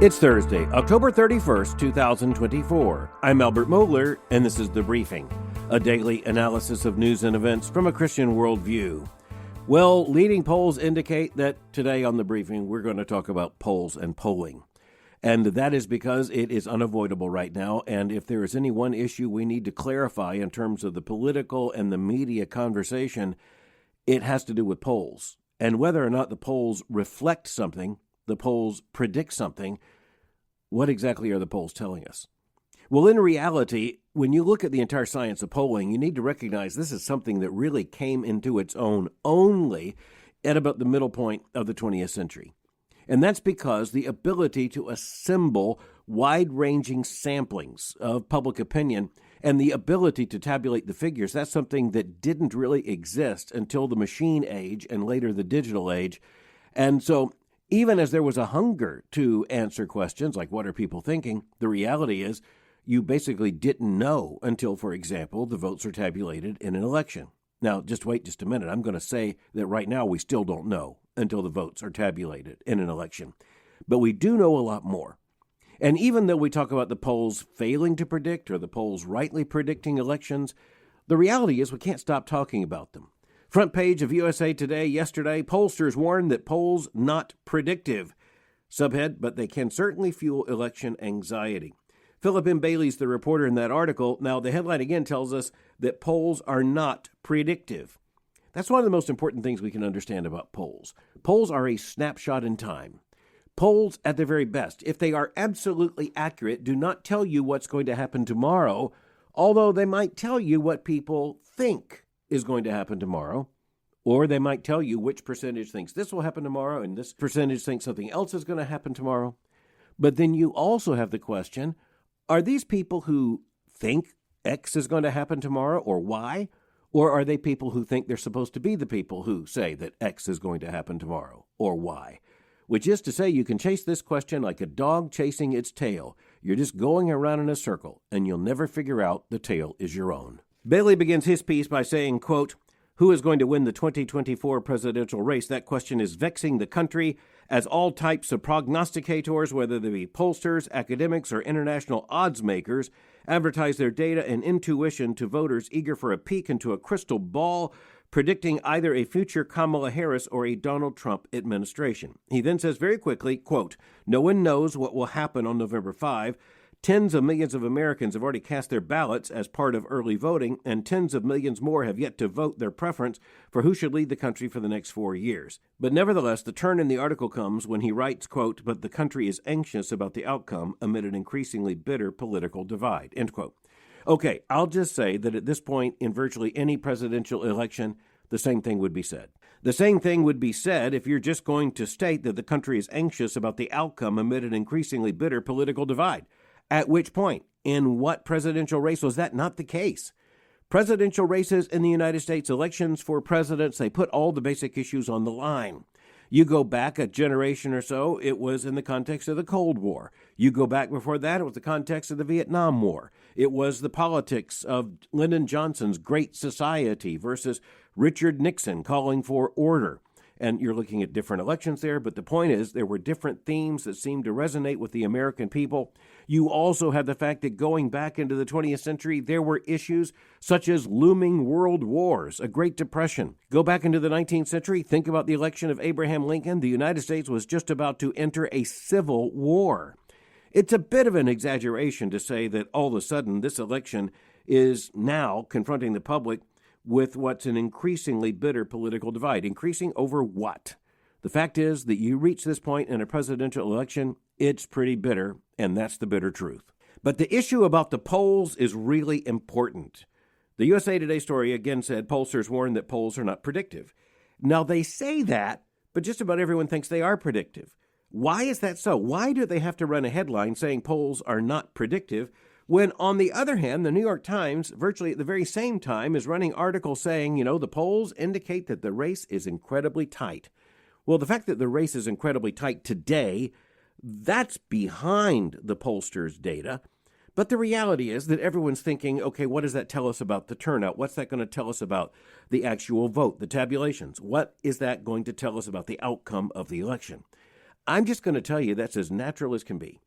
It's Thursday, October 31st, 2024. I'm Albert Mohler, and this is The Briefing, a daily analysis of news and events from a Christian worldview. Well, leading polls indicate that today on The Briefing, we're going to talk about polls and polling. And that is because it is unavoidable right now, and if there is any one issue we need to clarify in terms of the political and the media conversation, it has to do with polls. And whether or not the polls reflect something, the polls predict something, what exactly are the polls telling us? Well, in reality, when you look at the entire science of polling, you need to recognize this is something that really came into its own only at about the middle point of the 20th century. And that's because the ability to assemble wide-ranging samplings of public opinion and the ability to tabulate the figures, that's something that didn't really exist until the machine age and later the digital age. And so even as there was a hunger to answer questions like what are people thinking, the reality is you basically didn't know until, for example, the votes are tabulated in an election. Now, just wait just a minute. I'm going to say that right now we still don't know until the votes are tabulated in an election. But we do know a lot more. And even though we talk about the polls failing to predict or the polls rightly predicting elections, the reality is we can't stop talking about them. Front page of USA Today yesterday, pollsters warn that polls not predictive. Subhead, but they can certainly fuel election anxiety. Phillip M. Bailey's the reporter in that article. Now, the headline again tells us that polls are not predictive. That's one of the most important things we can understand about polls. Polls are a snapshot in time. Polls, at their very best, if they are absolutely accurate, do not tell you what's going to happen tomorrow, although they might tell you what people think is going to happen tomorrow, or they might tell you which percentage thinks this will happen tomorrow and this percentage thinks something else is going to happen tomorrow. But then you also have the question, are these people who think X is going to happen tomorrow or Y, or are they people who think they're supposed to be the people who say that X is going to happen tomorrow or Y? Which is to say you can chase this question like a dog chasing its tail. You're just going around in a circle, and you'll never figure out the tail is your own. Bailey begins his piece by saying, quote, "Who is going to win the 2024 presidential race? That question is vexing the country as all types of prognosticators, whether they be pollsters, academics, or international odds makers, advertise their data and intuition to voters eager for a peek into a crystal ball, predicting either a future Kamala Harris or a Donald Trump administration." He then says very quickly, quote, "No one knows what will happen on November 5. Tens of millions of Americans have already cast their ballots as part of early voting, and tens of millions more have yet to vote their preference for who should lead the country for the next 4 years." But nevertheless, the turn in the article comes when he writes, quote, "But the country is anxious about the outcome amid an increasingly bitter political divide," end quote. Okay, I'll just say that at this point in virtually any presidential election, the same thing would be said. The same thing would be said if you're just going to state that the country is anxious about the outcome amid an increasingly bitter political divide. At which point, in what presidential race was that not the case? Presidential races in the United States, elections for presidents, they put all the basic issues on the line. You go back a generation or so, it was in the context of the Cold War. You go back before that, it was the context of the Vietnam War. It was the politics of Lyndon Johnson's Great Society versus Richard Nixon calling for order. And you're looking at different elections there, but the point is there were different themes that seemed to resonate with the American people. You also have the fact that going back into the 20th century, there were issues such as looming world wars, a Great Depression. Go back into the 19th century, think about the election of Abraham Lincoln. The United States was just about to enter a civil war. It's a bit of an exaggeration to say that all of a sudden this election is now confronting the public with what's an increasingly bitter political divide. Increasing over what? The fact is that you reach this point in a presidential election, it's pretty bitter, and that's the bitter truth. But the issue about the polls is really important. The USA Today story again said pollsters warn that polls are not predictive. Now, they say that, but just about everyone thinks they are predictive. Why is that so? Why do they have to run a headline saying polls are not predictive when, on the other hand, the New York Times, virtually at the very same time, is running articles saying, the polls indicate that the race is incredibly tight. Well, the fact that the race is incredibly tight today, that's behind the pollsters' data. But the reality is that everyone's thinking, okay, what does that tell us about the turnout? What's that going to tell us about the actual vote, the tabulations? What is that going to tell us about the outcome of the election? I'm just going to tell you that's as natural as can be.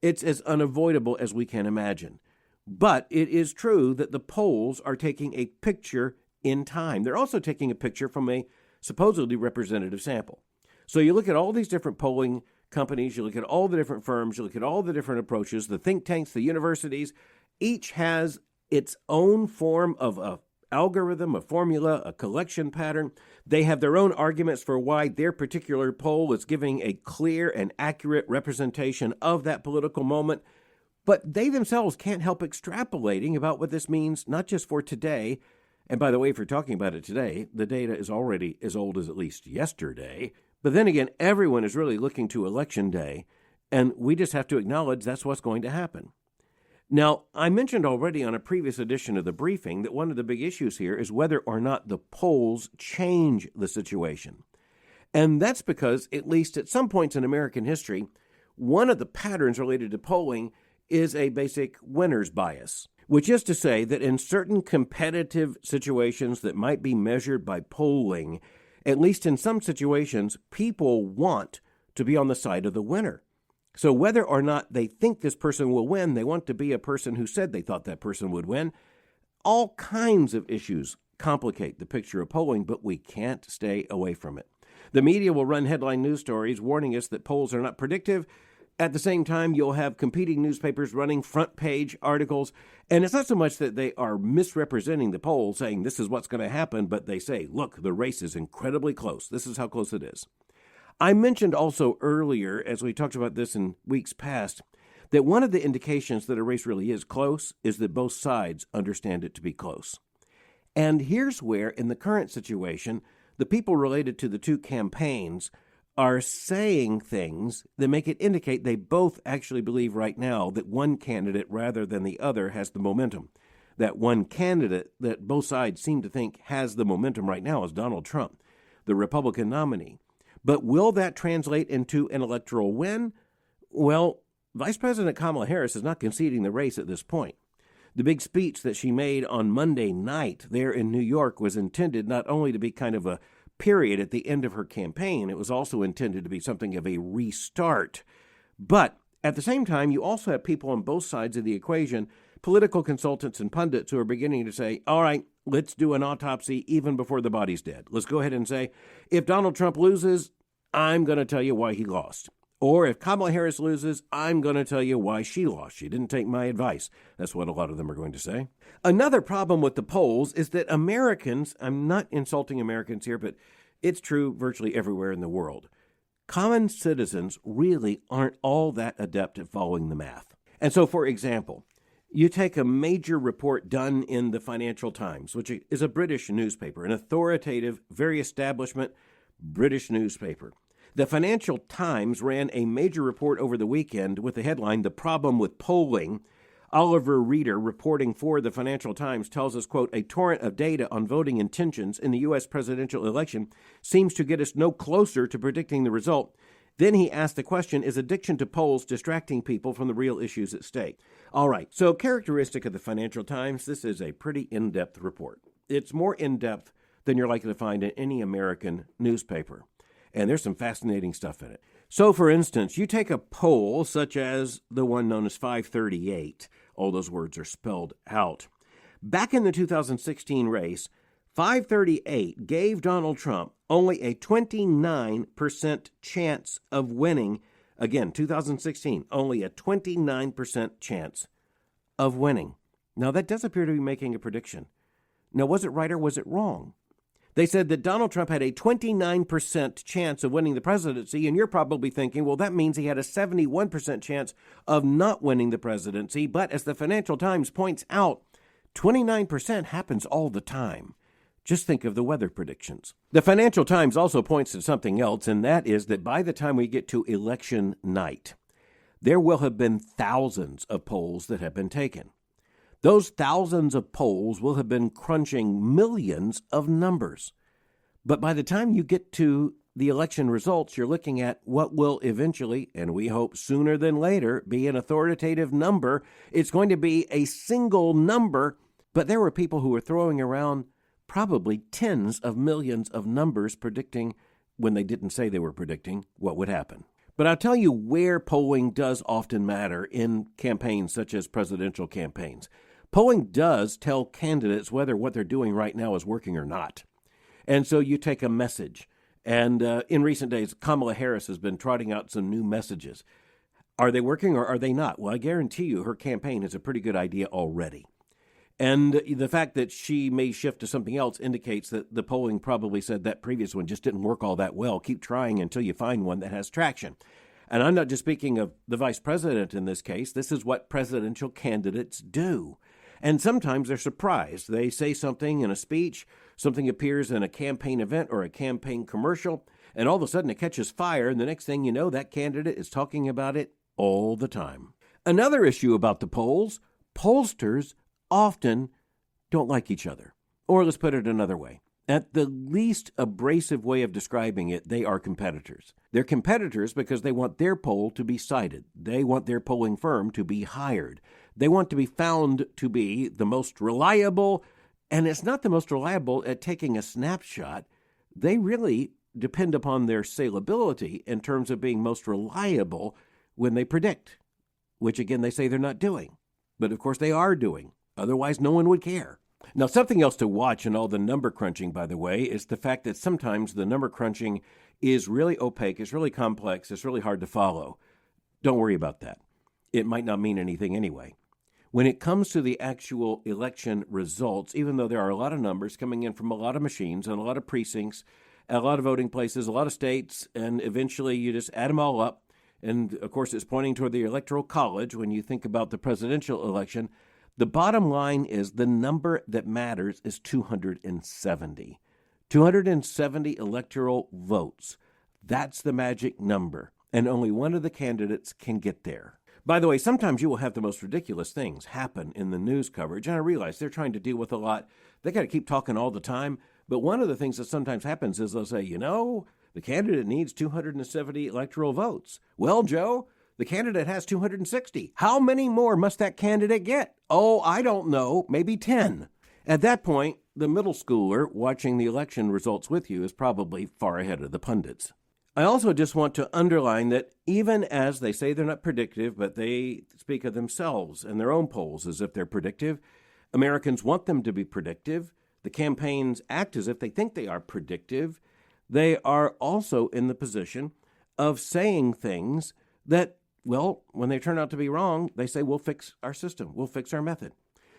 It's as unavoidable as we can imagine. But it is true that the polls are taking a picture in time. They're also taking a picture from a supposedly representative sample. So you look at all these different polling companies, you look at all the different firms, you look at all the different approaches, the think tanks, the universities, each has its own form of a algorithm, a formula, a collection pattern. They have their own arguments for why their particular poll is giving a clear and accurate representation of that political moment. But they themselves can't help extrapolating about what this means, not just for today. And by the way, if you're talking about it today, the data is already as old as at least yesterday. But then again, everyone is really looking to Election Day, and we just have to acknowledge that's what's going to happen. Now, I mentioned already on a previous edition of the briefing that one of the big issues here is whether or not the polls change the situation. And that's because, at least at some points in American history, one of the patterns related to polling is a basic winner's bias, which is to say that in certain competitive situations that might be measured by polling, at least in some situations, people want to be on the side of the winner. So whether or not they think this person will win, they want to be a person who said they thought that person would win. All kinds of issues complicate the picture of polling, but we can't stay away from it. The media will run headline news stories warning us that polls are not predictive. At the same time, you'll have competing newspapers running front page articles. And it's not so much that they are misrepresenting the poll, saying this is what's going to happen, but they say, look, the race is incredibly close. This is how close it is. I mentioned also earlier, as we talked about this in weeks past, that one of the indications that a race really is close is that both sides understand it to be close. And here's where, in the current situation, the people related to the two campaigns are saying things that make it indicate they both actually believe right now that one candidate rather than the other has the momentum. That one candidate that both sides seem to think has the momentum right now is Donald Trump, the Republican nominee. But will that translate into an electoral win? Well, Vice President Kamala Harris is not conceding the race at this point. The big speech that she made on Monday night there in New York was intended not only to be kind of a period at the end of her campaign, it was also intended to be something of a restart. But at the same time, you also have people on both sides of the equation, political consultants and pundits who are beginning to say, all right, let's do an autopsy even before the body's dead. Let's go ahead and say, if Donald Trump loses, I'm going to tell you why he lost. Or if Kamala Harris loses, I'm going to tell you why she lost. She didn't take my advice. That's what a lot of them are going to say. Another problem with the polls is that Americans, I'm not insulting Americans here, but it's true virtually everywhere in the world. Common citizens really aren't all that adept at following the math. And so, for example, you take a major report done in the Financial Times, which is a British newspaper, an authoritative, very establishment British newspaper. The Financial Times ran a major report over the weekend with the headline, "The Problem with Polling." Oliver Roeder, reporting for the Financial Times, tells us, quote, "A torrent of data on voting intentions in the U.S. presidential election seems to get us no closer to predicting the result." Then he asked the question, is addiction to polls distracting people from the real issues at stake? All right, so characteristic of the Financial Times, this is a pretty in-depth report. It's more in-depth than you're likely to find in any American newspaper. And there's some fascinating stuff in it. So, for instance, you take a poll such as the one known as 538. All those words are spelled out. Back in the 2016 race, 538 gave Donald Trump only a 29% chance of winning. Again, 2016, only a 29% chance of winning. Now, that does appear to be making a prediction. Now, was it right or was it wrong? They said that Donald Trump had a 29% chance of winning the presidency, and you're probably thinking, well, that means he had a 71% chance of not winning the presidency. But as the Financial Times points out, 29% happens all the time. Just think of the weather predictions. The Financial Times also points to something else, and that is that by the time we get to election night, there will have been thousands of polls that have been taken. Those thousands of polls will have been crunching millions of numbers. But by the time you get to the election results, you're looking at what will eventually, and we hope sooner than later, be an authoritative number. It's going to be a single number, but there were people who were throwing around probably tens of millions of numbers predicting, when they didn't say they were predicting, what would happen. But I'll tell you where polling does often matter in campaigns such as presidential campaigns. Polling does tell candidates whether what they're doing right now is working or not. And so you take a message. And in recent days, Kamala Harris has been trotting out some new messages. Are they working or are they not? Well, I guarantee you her campaign has a pretty good idea already. And the fact that she may shift to something else indicates that the polling probably said that previous one just didn't work all that well. Keep trying until you find one that has traction. And I'm not just speaking of the vice president in this case. This is what presidential candidates do. And sometimes they're surprised. They say something in a speech, something appears in a campaign event or a campaign commercial, and all of a sudden it catches fire, and the next thing you know, that candidate is talking about it all the time. Another issue about the polls, pollsters often don't like each other. Or let's put it another way. At the least abrasive way of describing it, they are competitors. They're competitors because they want their poll to be cited. They want their polling firm to be hired. They want to be found to be the most reliable, and it's not the most reliable at taking a snapshot. They really depend upon their salability in terms of being most reliable when they predict, which again they say they're not doing. But of course they are doing. Otherwise, no one would care. Now, something else to watch in all the number crunching, by the way, is the fact that sometimes the number crunching is really opaque, it's really complex, it's really hard to follow. Don't worry about that. It might not mean anything anyway. When it comes to the actual election results, even though there are a lot of numbers coming in from a lot of machines and a lot of precincts, a lot of voting places, a lot of states, and eventually you just add them all up. And, of course, it's pointing toward the Electoral College when you think about the presidential election. The bottom line is the number that matters is 270. 270 electoral votes. That's the magic number, and only one of the candidates can get there. By the way, sometimes you will have the most ridiculous things happen in the news coverage, and I realize they're trying to deal with a lot. They got to keep talking all the time, but one of the things that sometimes happens is they'll say, the candidate needs 270 electoral votes. Well, Joe, the candidate has 260. How many more must that candidate get? Oh, I don't know, maybe 10. At that point, the middle schooler watching the election results with you is probably far ahead of the pundits. I also just want to underline that even as they say they're not predictive, but they speak of themselves and their own polls as if they're predictive, Americans want them to be predictive. The campaigns act as if they think they are predictive. They are also in the position of saying things that, well, when they turn out to be wrong, they say, we'll fix our system, we'll fix our method.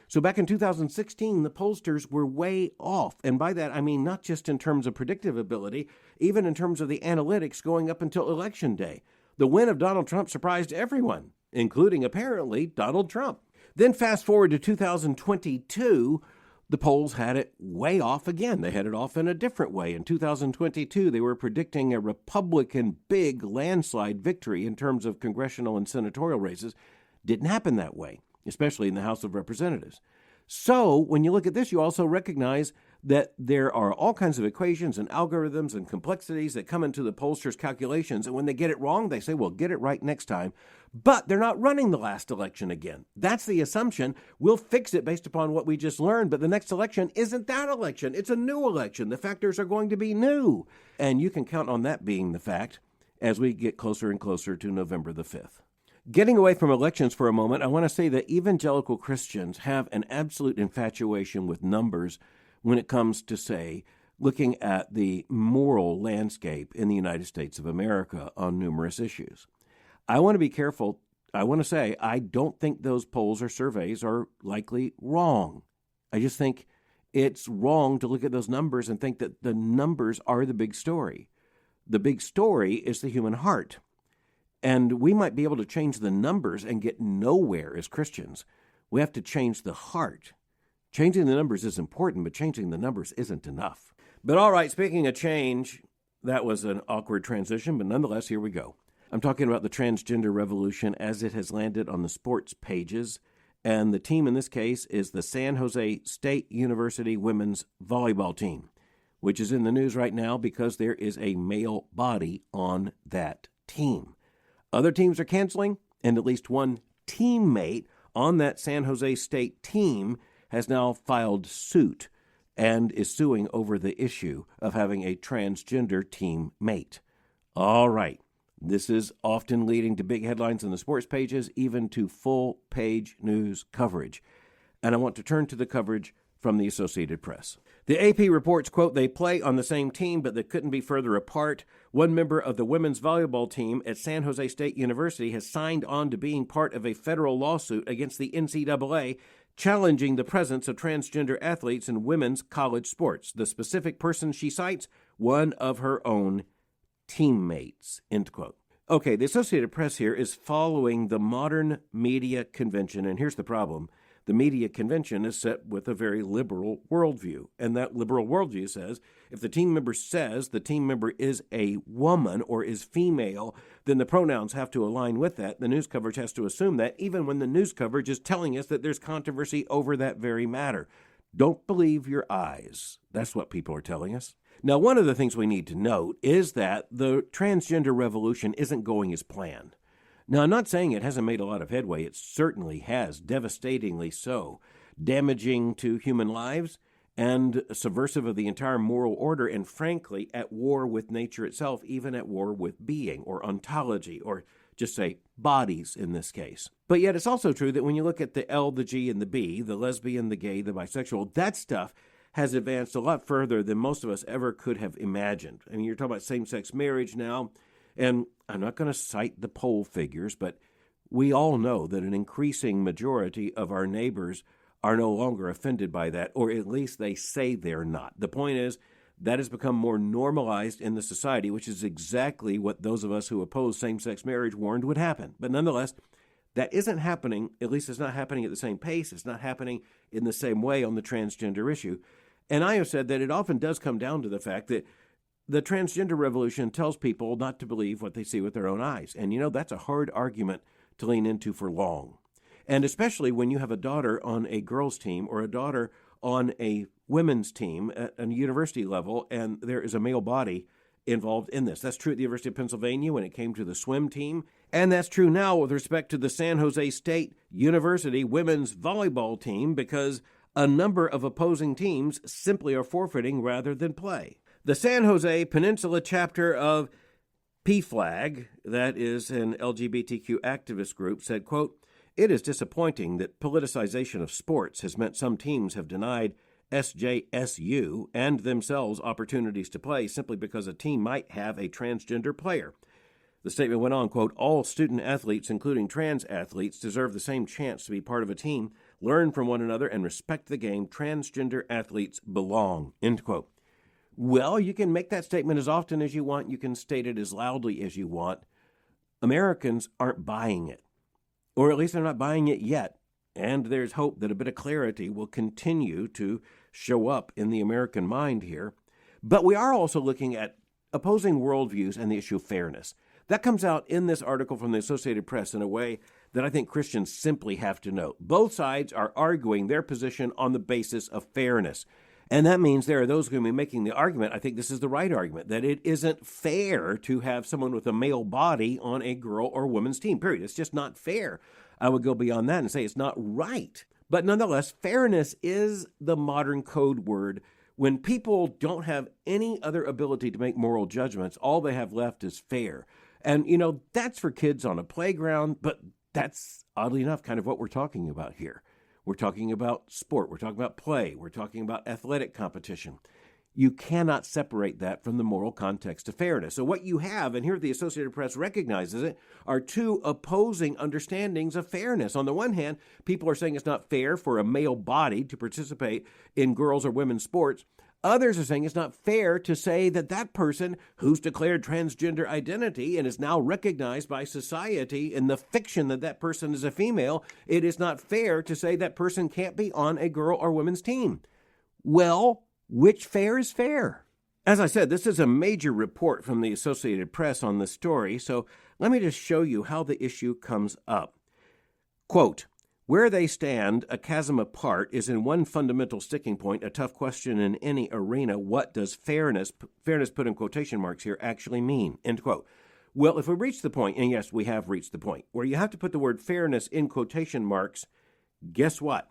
So back in 2016, the pollsters were way off. And by that, I mean not just in terms of predictive ability, even in terms of the analytics going up until Election Day. The win of Donald Trump surprised everyone, including apparently Donald Trump. Then fast forward to 2022, the polls had it way off again. They had it off in a different way. In 2022, they were predicting a Republican big landslide victory in terms of congressional and senatorial races. Didn't happen that way, especially in the House of Representatives. So when you look at this, you also recognize that there are all kinds of equations and algorithms and complexities that come into the pollsters' calculations. And when they get it wrong, they say, well, get it right next time. But they're not running the last election again. That's the assumption. We'll fix it based upon what we just learned. But the next election isn't that election. It's a new election. The factors are going to be new. And you can count on that being the fact as we get closer and closer to November the 5th. Getting away from elections for a moment, I want to say that evangelical Christians have an absolute infatuation with numbers when it comes to, say, looking at the moral landscape in the United States of America on numerous issues. I want to be careful. I want to say I don't think those polls or surveys are likely wrong. I just think it's wrong to look at those numbers and think that the numbers are the big story. The big story is the human heart. And we might be able to change the numbers and get nowhere as Christians. We have to change the heart. Changing the numbers is important, but changing the numbers isn't enough. But all right, speaking of change, that was an awkward transition, but nonetheless, here we go. I'm talking about the transgender revolution as it has landed on the sports pages. And the team in this case is the San Jose State University women's volleyball team, which is in the news right now because there is a male body on that team. Other teams are canceling, and at least one teammate on that San Jose State team has now filed suit and is suing over the issue of having a transgender teammate. All right, This is often leading to big headlines on the sports pages, even to full-page news coverage. And I want to turn to the coverage from the Associated Press. The AP reports, quote, they play on the same team, but they couldn't be further apart. One member of the women's volleyball team at San Jose State University has signed on to being part of a federal lawsuit against the NCAA, challenging the presence of transgender athletes in women's college sports. The specific person she cites, one of her own teammates, end quote. Okay, the Associated Press here is following the modern media convention, and here's the problem. The media convention is set with a very liberal worldview, and that liberal worldview says if the team member says the team member is a woman or is female, then the pronouns have to align with that. The news coverage has to assume that, even when the news coverage is telling us that there's controversy over that very matter. Don't believe your eyes. That's what people are telling us. Now, one of the things we need to note is that the transgender revolution isn't going as planned. Now, I'm not saying it hasn't made a lot of headway. It certainly has, devastatingly so, damaging to human lives and subversive of the entire moral order, and frankly, at war with nature itself, even at war with being or ontology, or just say bodies in this case. But yet it's also true that when you look at the L, the G, and the B, the lesbian, the gay, the bisexual, that stuff has advanced a lot further than most of us ever could have imagined. I mean, you're talking about same-sex marriage now, and I'm not going to cite the poll figures, but we all know that an increasing majority of our neighbors are no longer offended by that, or at least they say they're not. The point is, that has become more normalized in the society, which is exactly what those of us who oppose same-sex marriage warned would happen. But nonetheless, that isn't happening, at least it's not happening at the same pace, it's not happening in the same way on the transgender issue. And I have said that it often does come down to the fact that the transgender revolution tells people not to believe what they see with their own eyes. And, that's a hard argument to lean into for long. And especially when you have a daughter on a girls' team or a daughter on a women's team at a university level, and there is a male body involved in this. That's true at the University of Pennsylvania when it came to the swim team. And that's true now with respect to the San Jose State University women's volleyball team, because a number of opposing teams simply are forfeiting rather than play. The San Jose Peninsula chapter of PFLAG, that is an LGBTQ activist group, said, quote, it is disappointing that politicization of sports has meant some teams have denied SJSU and themselves opportunities to play simply because a team might have a transgender player. The statement went on, quote, all student athletes, including trans athletes, deserve the same chance to be part of a team, learn from one another, and respect the game. Transgender athletes belong, end quote. Well, you can make that statement as often as you want. You can state it as loudly as you want. Americans aren't buying it, or at least they're not buying it yet. And there's hope that a bit of clarity will continue to show up in the American mind here. But we are also looking at opposing worldviews and the issue of fairness. That comes out in this article from the Associated Press in a way that I think Christians simply have to know. Both sides are arguing their position on the basis of fairness. And that means there are those who may be making the argument, I think this is the right argument, that it isn't fair to have someone with a male body on a girl or woman's team, period. It's just not fair. I would go beyond that and say it's not right. But nonetheless, fairness is the modern code word. When people don't have any other ability to make moral judgments, all they have left is fair. And, that's for kids on a playground, but that's, oddly enough, kind of what we're talking about here. We're talking about sport. We're talking about play. We're talking about athletic competition. You cannot separate that from the moral context of fairness. So what you have, and here the Associated Press recognizes it, are two opposing understandings of fairness. On the one hand, people are saying it's not fair for a male body to participate in girls' or women's sports. Others are saying it's not fair to say that that person who's declared transgender identity and is now recognized by society in the fiction that that person is a female, it is not fair to say that person can't be on a girl or women's team. Well, which fair is fair? As I said, this is a major report from the Associated Press on this story, so let me just show you how the issue comes up. Quote, where they stand, a chasm apart, is in one fundamental sticking point, a tough question in any arena. What does fairness put in quotation marks here, actually mean? End quote. Well, if we reach the point, and yes, we have reached the point, where you have to put the word fairness in quotation marks, guess what?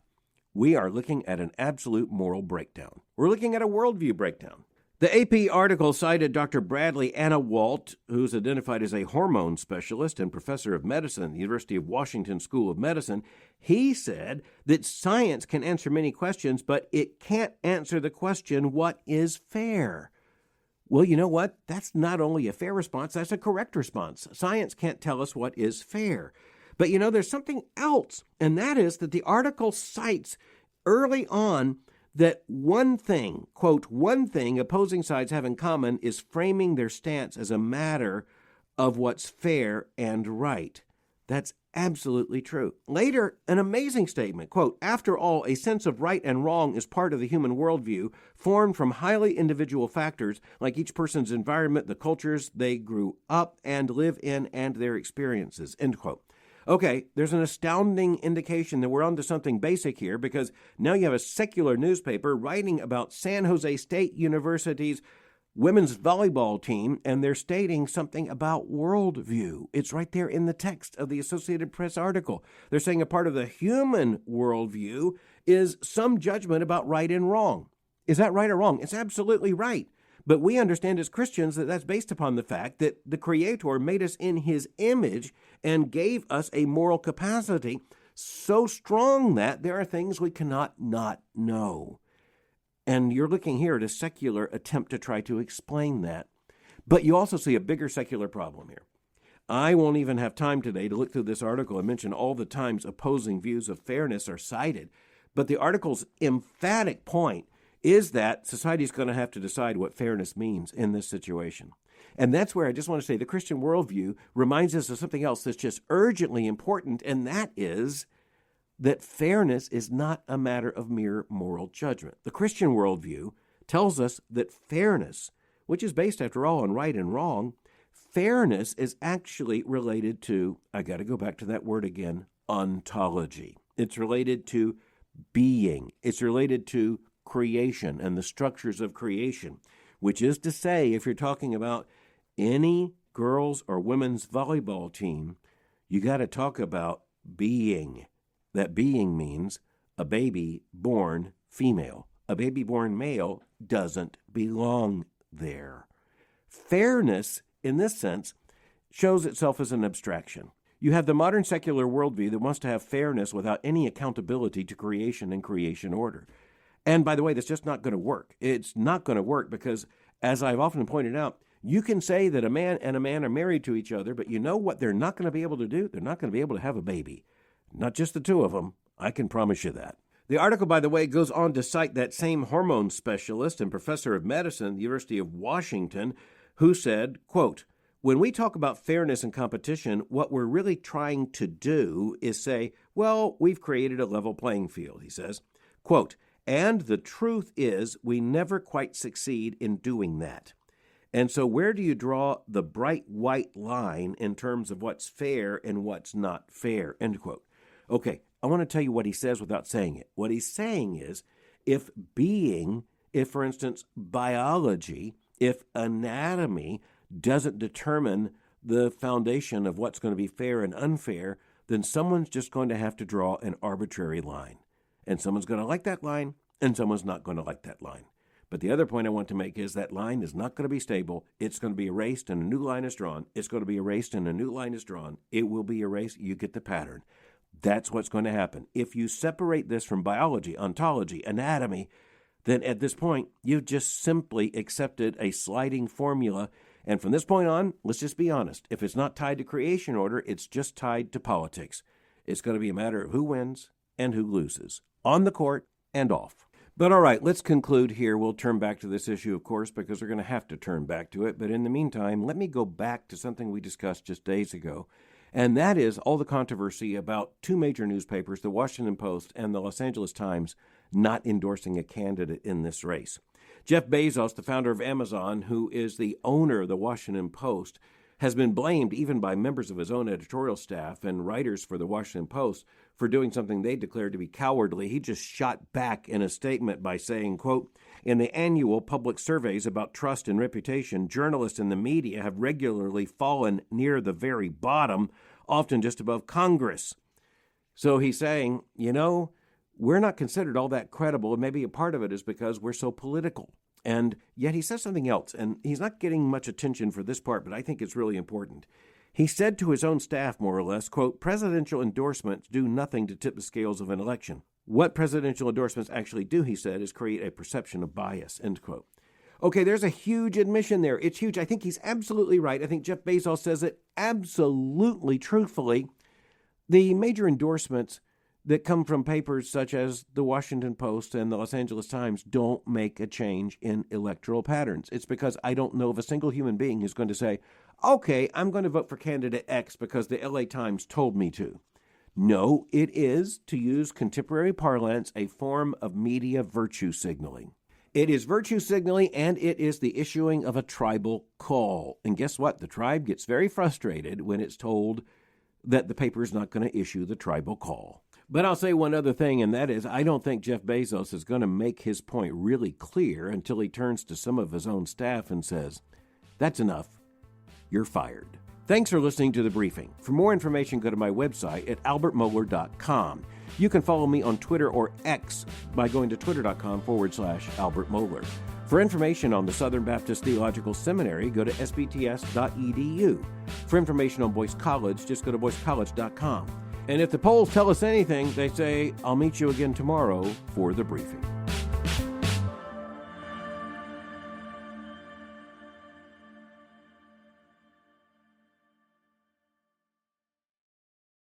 We are looking at an absolute moral breakdown. We're looking at a worldview breakdown. The AP article cited Dr. Bradley Annawalt, who's identified as a hormone specialist and professor of medicine at the University of Washington School of Medicine. He said that science can answer many questions, but it can't answer the question, what is fair? Well, you know what? That's not only a fair response, that's a correct response. Science can't tell us what is fair. But there's something else, and that is that the article cites early on that one thing, quote, one thing opposing sides have in common is framing their stance as a matter of what's fair and right. That's absolutely true. Later, an amazing statement, quote, after all, a sense of right and wrong is part of the human worldview, formed from highly individual factors like each person's environment, the cultures they grew up and live in, and their experiences, end quote. Okay, there's an astounding indication that we're onto something basic here, because now you have a secular newspaper writing about San Jose State University's women's volleyball team, and they're stating something about worldview. It's right there in the text of the Associated Press article. They're saying a part of the human worldview is some judgment about right and wrong. Is that right or wrong? It's absolutely right. But we understand as Christians that that's based upon the fact that the Creator made us in His image and gave us a moral capacity so strong that there are things we cannot not know. And you're looking here at a secular attempt to try to explain that. But you also see a bigger secular problem here. I won't even have time today to look through this article and mention all the times opposing views of fairness are cited. But the article's emphatic point is that society's going to have to decide what fairness means in this situation. And that's where I just want to say the Christian worldview reminds us of something else that's just urgently important, and that is that fairness is not a matter of mere moral judgment. The Christian worldview tells us that fairness, which is based, after all, on right and wrong, fairness is actually related to, I got to go back to that word again, ontology. It's related to being. It's related to creation and the structures of creation, which is to say, if you're talking about any girls or women's volleyball team, you got to talk about being. That being means a baby born female. A baby born male doesn't belong there. Fairness, in this sense, shows itself as an abstraction. You have the modern secular worldview that wants to have fairness without any accountability to creation and creation order. And by the way, that's just not going to work. It's not going to work because, as I've often pointed out, you can say that a man and a man are married to each other, but you know what they're not going to be able to do? They're not going to be able to have a baby. Not just the two of them. I can promise you that. The article, by the way, goes on to cite that same hormone specialist and professor of medicine at the University of Washington, who said, quote, when we talk about fairness and competition, what we're really trying to do is say, well, we've created a level playing field, he says. Quote, and the truth is we never quite succeed in doing that. And so where do you draw the bright white line in terms of what's fair and what's not fair, end quote. Okay, I want to tell you what he says without saying it. What he's saying is, if, for instance, biology, if anatomy doesn't determine the foundation of what's going to be fair and unfair, then someone's just going to have to draw an arbitrary line. And someone's going to like that line, and someone's not going to like that line. But the other point I want to make is that line is not going to be stable. It's going to be erased and a new line is drawn. It's going to be erased and a new line is drawn. It will be erased. You get the pattern. That's what's going to happen. If you separate this from biology, ontology, anatomy, then at this point, you've just simply accepted a sliding formula. And from this point on, let's just be honest. If it's not tied to creation order, it's just tied to politics. It's going to be a matter of who wins and who loses, on the court and off. But all right, let's conclude here. We'll turn back to this issue, of course, because we're going to have to turn back to it. But in the meantime, let me go back to something we discussed just days ago. And that is all the controversy about two major newspapers, the Washington Post and the Los Angeles Times, not endorsing a candidate in this race. Jeff Bezos, the founder of Amazon, who is the owner of the Washington Post, has been blamed even by members of his own editorial staff and writers for the Washington Post for doing something they declared to be cowardly. He just shot back in a statement by saying, quote, in the annual public surveys about trust and reputation, journalists and the media have regularly fallen near the very bottom, often just above Congress. So he's saying, we're not considered all that credible, and maybe a part of it is because we're so political. And yet he says something else, and he's not getting much attention for this part, but I think it's really important. He said to his own staff, more or less, quote, presidential endorsements do nothing to tip the scales of an election. What presidential endorsements actually do, he said, is create a perception of bias, end quote. Okay, there's a huge admission there. It's huge. I think he's absolutely right. I think Jeff Bezos says it absolutely truthfully. The major endorsements that come from papers such as the Washington Post and the Los Angeles Times don't make a change in electoral patterns. It's because I don't know of a single human being who's going to say, okay, I'm going to vote for candidate X because the LA Times told me to. No, it is, to use contemporary parlance, a form of media virtue signaling. It is virtue signaling, and it is the issuing of a tribal call. And guess what? The tribe gets very frustrated when it's told that the paper is not going to issue the tribal call. But I'll say one other thing, and that is I don't think Jeff Bezos is going to make his point really clear until he turns to some of his own staff and says, that's enough. You're fired. Thanks for listening to The Briefing. For more information, go to my website at albertmohler.com. You can follow me on Twitter or X by going to twitter.com/Albert Mohler. For information on the Southern Baptist Theological Seminary, go to sbts.edu. For information on Boyce College, just go to boycecollege.com. And if the polls tell us anything, they say, I'll meet you again tomorrow for The Briefing.